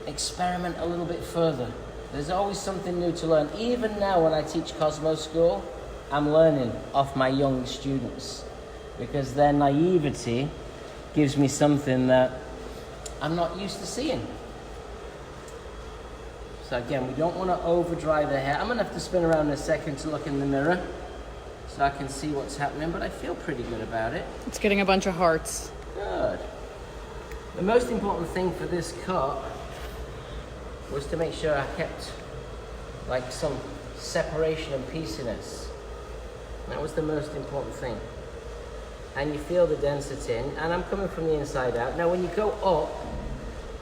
experiment a little bit further. There's always something new to learn. Even now when I teach Cosmo School, I'm learning off my young students because their naivety gives me something that I'm not used to seeing. So again, we don't want to over dry the hair. I'm going to have to spin around in a second to look in the mirror so I can see what's happening, but I feel pretty good about it. It's getting a bunch of hearts. Good. The most important thing for this cut was to make sure I kept like some separation and pieciness. That was the most important thing. And you feel the density, and I'm coming from the inside out. Now when you go up,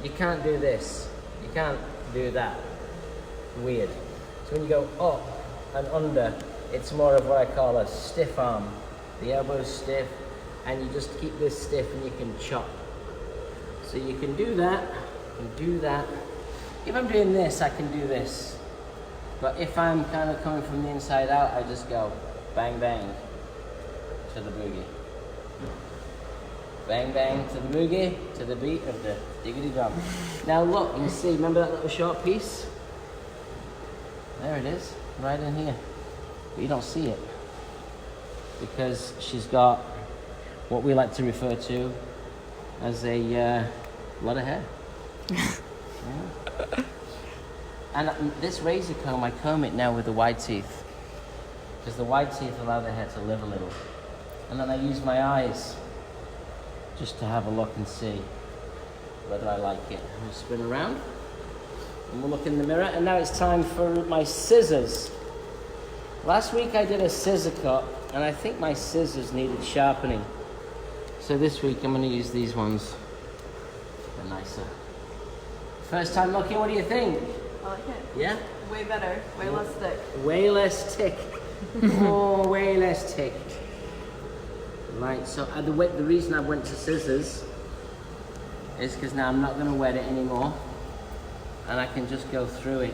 you can't do this. You can't do that. Weird. So when you go up and under, it's more of what I call a stiff arm. The elbow's stiff, and you just keep this stiff and you can chop. So you can do that, you can do that. If I'm doing this, I can do this. But if I'm kind of coming from the inside out, I just go bang, bang to the boogie. Bang, bang to the boogie, to the beat of the diggity drum. Now look, you see, remember that little short piece? There it is, right in here. But you don't see it because she's got what we like to refer to as a lot of hair. Yeah. And this razor comb, I comb it now with the wide teeth because the wide teeth allow the hair to live a little. And then I use my eyes just to have a look and see whether I like it. We'll spin around and we'll look in the mirror. And now it's time for my scissors. Last week I did a scissor cut and I think my scissors needed sharpening. So this week I'm going to use these ones. They're nicer. First time looking, what do you think? I like it. Yeah? Way better. Way less thick. Way less tick. Oh, way less tick. Right, so the reason I went to scissors is because now I'm not going to wet it anymore. And I can just go through it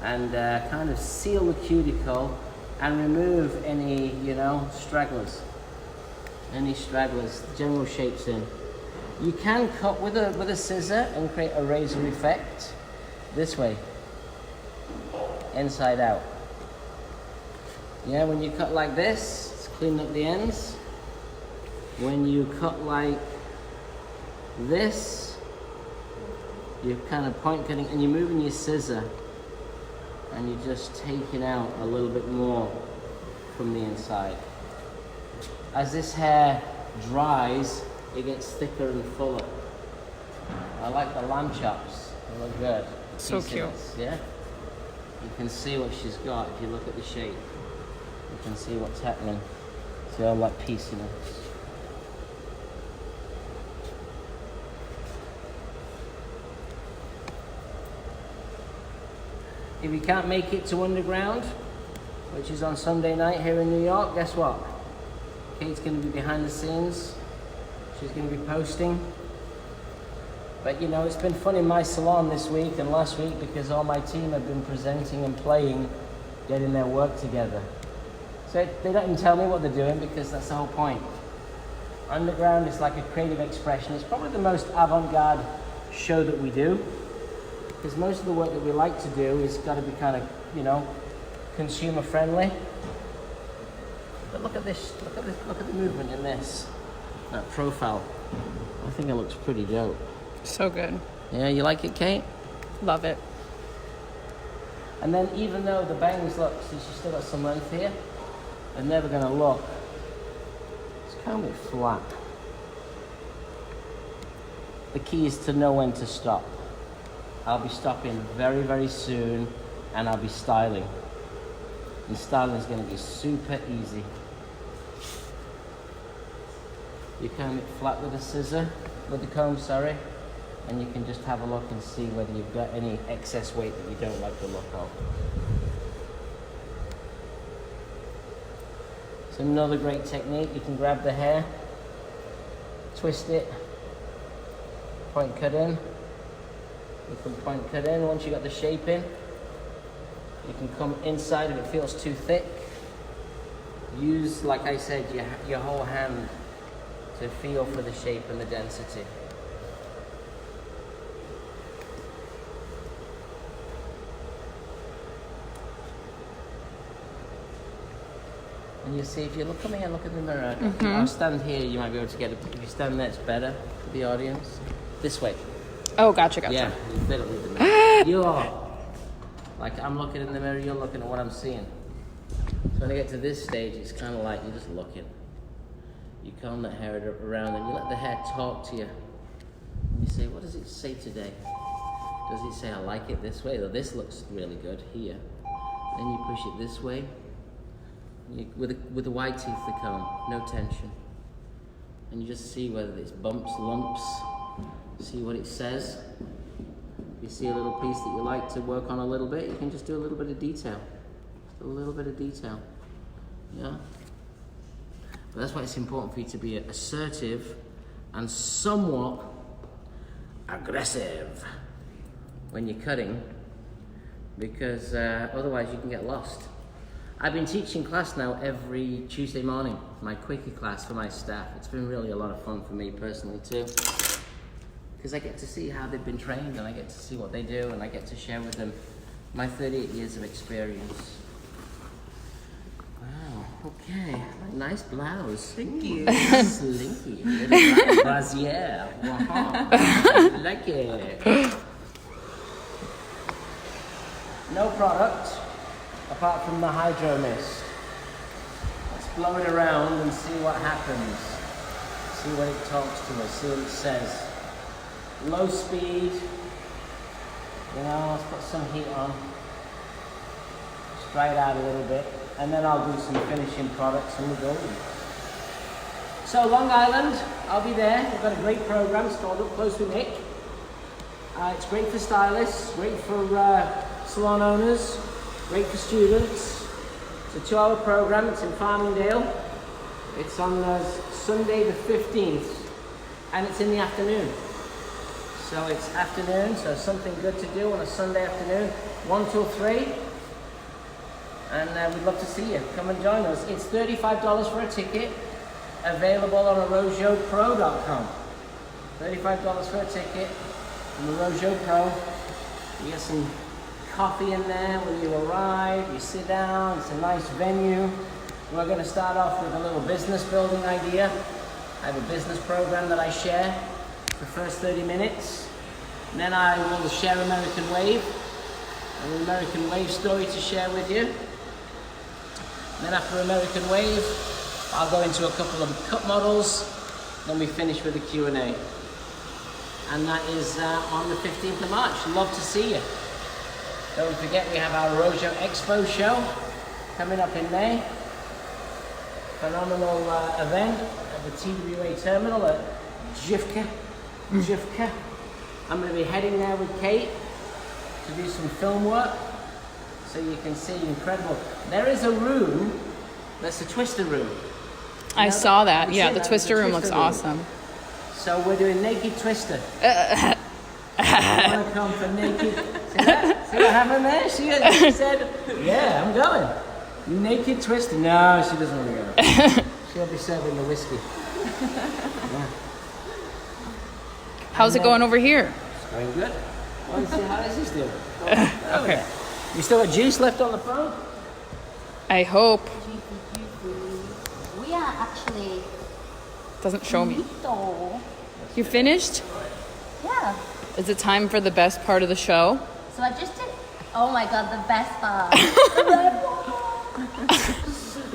and kind of seal the cuticle and remove any, you know, stragglers. Any stragglers, the general shapes in. You can cut with a scissor and create a razor effect this way, inside out. Yeah, when you cut like this, it's clean up the ends. When you cut like this, you're kind of point cutting and you're moving your scissor and you're just taking out a little bit more from the inside. As this hair dries, it gets thicker and fuller. I like the lamb chops, they look good. So cute. Yeah? You can see what she's got if you look at the shape. You can see what's happening. See all that pieciness. If you can't make it to Underground, which is on Sunday night here in New York, guess what? Kate's going to be behind the scenes. She's going to be posting. But you know, it's been fun in my salon this week and last week because all my team have been presenting and playing, getting their work together. So they don't even tell me what they're doing because that's the whole point. Underground is like a creative expression. It's probably the most avant-garde show that we do because most of the work that we like to do is got to be kind of, you know, consumer friendly. But look at this, look at the movement in this, that profile. I think it looks pretty dope. So good. Yeah, you like it, Kate? Love it. And then even though the bangs look, see she's still got some length here, they're never going to look. It's kind of flat. The key is to know when to stop. I'll be stopping very, very soon, and I'll be styling. And styling is going to be super easy. You comb it flat with the comb, sorry, and you can just have a look and see whether you've got any excess weight that you don't like the look of. It's another great technique. You can grab the hair, twist it, point cut in. You can point cut in once you got the shape in. You can come inside if it feels too thick. Use, like I said, your whole hand to feel for the shape and the density. And you see, if you look at me and look in the mirror, I'll stand here, you might be able to get it. If you stand there, it's better for the audience. This way. Oh, gotcha. Yeah, you better leave the mirror. You're, like I'm looking in the mirror, you're looking at what I'm seeing. So when I get to this stage, it's kind of like you're just looking. You comb that hair around and you let the hair talk to you. And you say, what does it say today? Does it say, I like it this way? Or this looks really good here. Then you push it this way. With the wide teeth the comb, no tension. And you just see whether it's bumps, lumps, see what it says. If you see a little piece that you like to work on a little bit, you can just do a little bit of detail. Just a little bit of detail, yeah? But that's why it's important for you to be assertive and somewhat aggressive when you're cutting, because otherwise you can get lost. I've been teaching class now every Tuesday morning, my quickie class for my staff. It's been really a lot of fun for me personally too, because I get to see how they've been trained and I get to see what they do and I get to share with them my 38 years of experience. Wow, okay, nice blouse. Thank you. Slinky, little brassiere. Wow, I like it. No product. Apart from the hydro mist. Let's blow it around and see what happens. See what it talks to us, see what it says. Low speed. You know, let's put some heat on. Just dry it out a little bit. And then I'll do some finishing products and we're golden. So Long Island, I'll be there. We've got a great program. It's called Up Close with Nick. It's great for stylists, great for salon owners. Great for students. It's a 2-hour program. It's in Farmingdale. It's on Sunday the 15th, and it's in the afternoon. So it's afternoon, so something good to do on a Sunday afternoon, 1 till 3. And we'd love to see you. Come and join us. It's $35 for a ticket, available on arojopro.com. $35 for a ticket from Arojo Pro. You get some coffee in there when you arrive, you sit down, it's a nice venue. We're going to start off with a little business building idea. I have a business program that I share the first 30 minutes. And then I will share American Wave, an American Wave story to share with you. And then after American Wave, I'll go into a couple of cut models, then we finish with a Q&A. And that is on the 15th of March. Love to see you. Don't forget we have our Rojo Expo show coming up in May. Phenomenal event at the TWA terminal at Jivka. I'm going to be heading there with Kate to do some film work so you can see incredible. There is a room that's a twister room. I saw that. Yeah, the twister room looks awesome. So we're doing naked twister. I want to come for naked. See that? See what happened there? She said, yeah, I'm going. Naked twister. No, she doesn't want to go. She'll be serving the whiskey. Yeah. How's it going over here? It's going good. Want to see how this is doing? Okay. You still got juice left on the phone? I hope. We are actually... Doesn't show me. So, You finished? yeah. Is it time for the best part of the show? So I just did... Oh my god, the best part. The red one.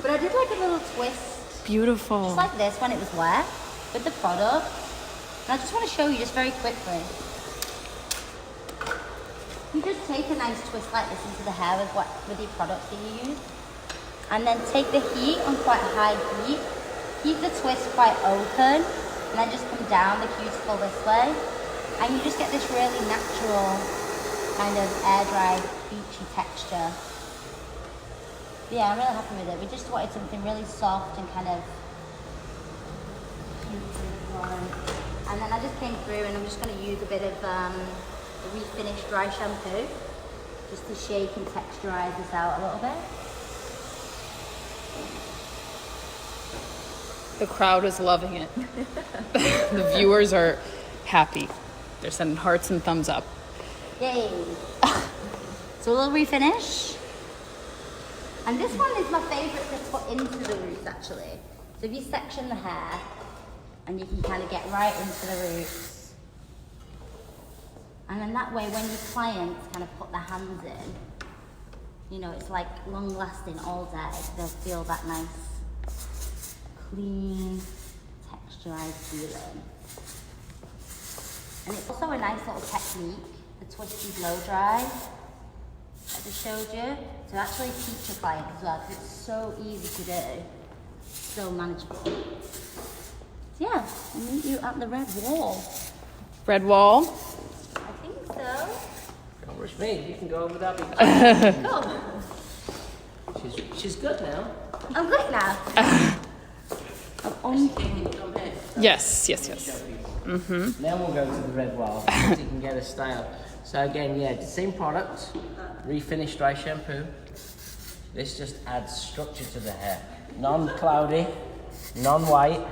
But I did like a little twist. Beautiful. Just like this when it was wet with the product. And I just want to show you just very quickly. You just take a nice twist like this into the hair with the products that you use. And then take the heat on quite high heat. Keep the twist quite open. And then just come down the cuticle this way. And you just get this really natural kind of air dry, beachy texture. Yeah, I'm really happy with it. We just wanted something really soft and kind of cute. And then I just came through and I'm just going to use a bit of Refinish dry shampoo just to shake and texturize this out a little bit. The crowd is loving it. The viewers are happy. They're sending hearts and thumbs up. Yay! So a little refinish. And this one is my favourite to put into the roots actually. So if you section the hair and you can kind of get right into the roots. And then that way when your clients kind of put their hands in, you know, it's like long lasting all day. They'll feel that nice, clean, texturized feeling. And it's also a nice little technique, the twisty blow dry I just showed you, to actually teach your client as well, because it's so easy to do, so manageable. So yeah, I'll meet you at the red wall. Red wall? I think so. Don't rush me, you can go over that. Cool. She's good now. I'm good now. I'm on. Can you come here? Yes. Mm-hmm. Then we'll go to the red wall so you can get a style. So again, yeah, the same product, Refinish dry shampoo. This just adds structure to the hair. Non-cloudy, non-white,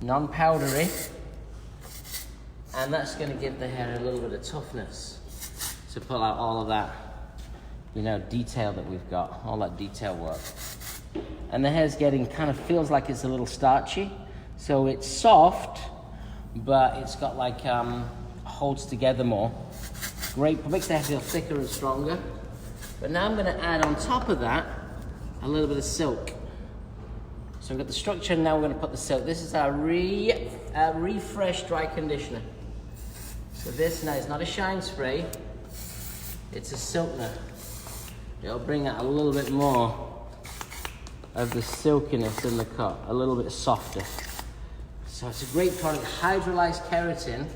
non-powdery. And that's gonna give the hair a little bit of toughness to pull out all of that, you know, detail that we've got, all that detail work. And the hair's getting, kind of feels like it's a little starchy. So it's soft, but it's got like, holds together more. Great, makes the hair feel thicker and stronger. But now I'm gonna add on top of that, a little bit of silk. So we've got the structure, now we're gonna put the silk. This is our Refresh Dry Conditioner. So this now is not a shine spray, it's a silkener. It'll bring out a little bit more of the silkiness in the cut, a little bit softer. So it's a great product. Hydrolyzed keratin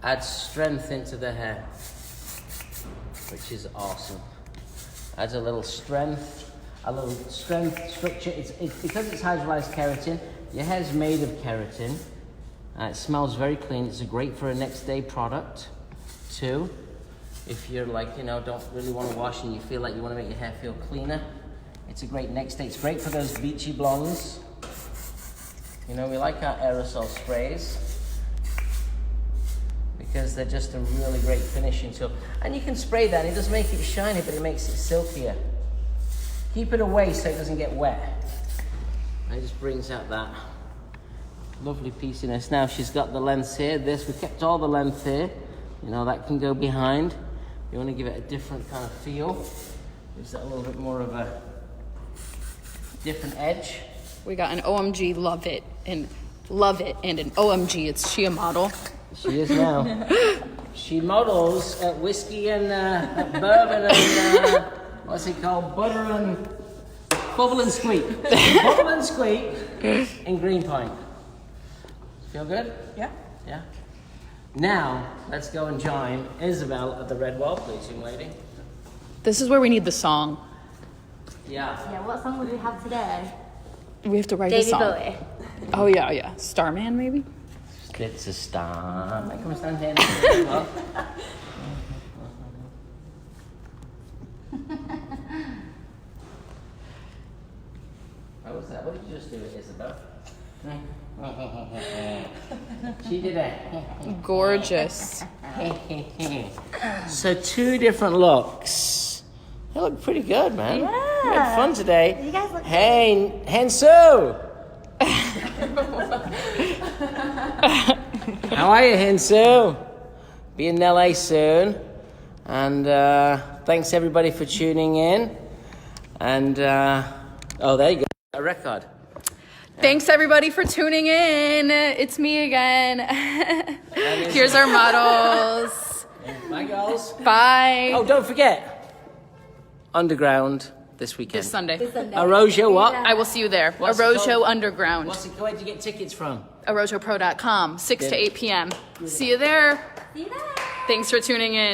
adds strength into the hair, which is awesome. Adds a little strength, structure. It's because it's hydrolyzed keratin, your hair's made of keratin. It smells very clean. It's great for a next day product too. If you're like, you know, don't really want to wash and you feel like you want to make your hair feel cleaner, it's a great next day. It's great for those beachy blondes. You know, we like our aerosol sprays because they're just a really great finishing tool. And you can spray that, and it doesn't make it shiny, but it makes it silkier. Keep it away so it doesn't get wet. And it just brings out that lovely pieciness. Now she's got the lengths here. We kept all the length here. You know, that can go behind. You want to give it a different kind of feel. Gives that a little bit more of a different edge. We got an OMG love it and an OMG it's she a model. She is now. She models at whiskey and bourbon and what's it called? Butter and bubble and squeak. Bubble and squeak in Greenpoint. Feel good? Yeah. Yeah. Now let's go and join Isabelle at the red wall, please, young lady. This is where we need the song. Yeah. Yeah, what song would we have today? We have to write a David song. Bowie. Oh yeah. Starman maybe? It's a star. Come stand here. What was that? What did you just do with Isabelle? She did it. Gorgeous. So 2 different looks. They look pretty good, man. Yeah. We had fun today. You guys look Hey, Hensu! How are you, Hensu? Be in LA soon. And thanks everybody for tuning in. And oh, there you go. A record. Thanks everybody for tuning in. It's me again. Here's our models. Bye, girls. Bye. Oh, don't forget, Underground this weekend. This Sunday. Arrojo, what? I will see you there. What's it Arrojo called? Underground. Where'd you get tickets from? ArrojoPro.com, 6 to 8 p.m. See you there. See you there. Thanks for tuning in.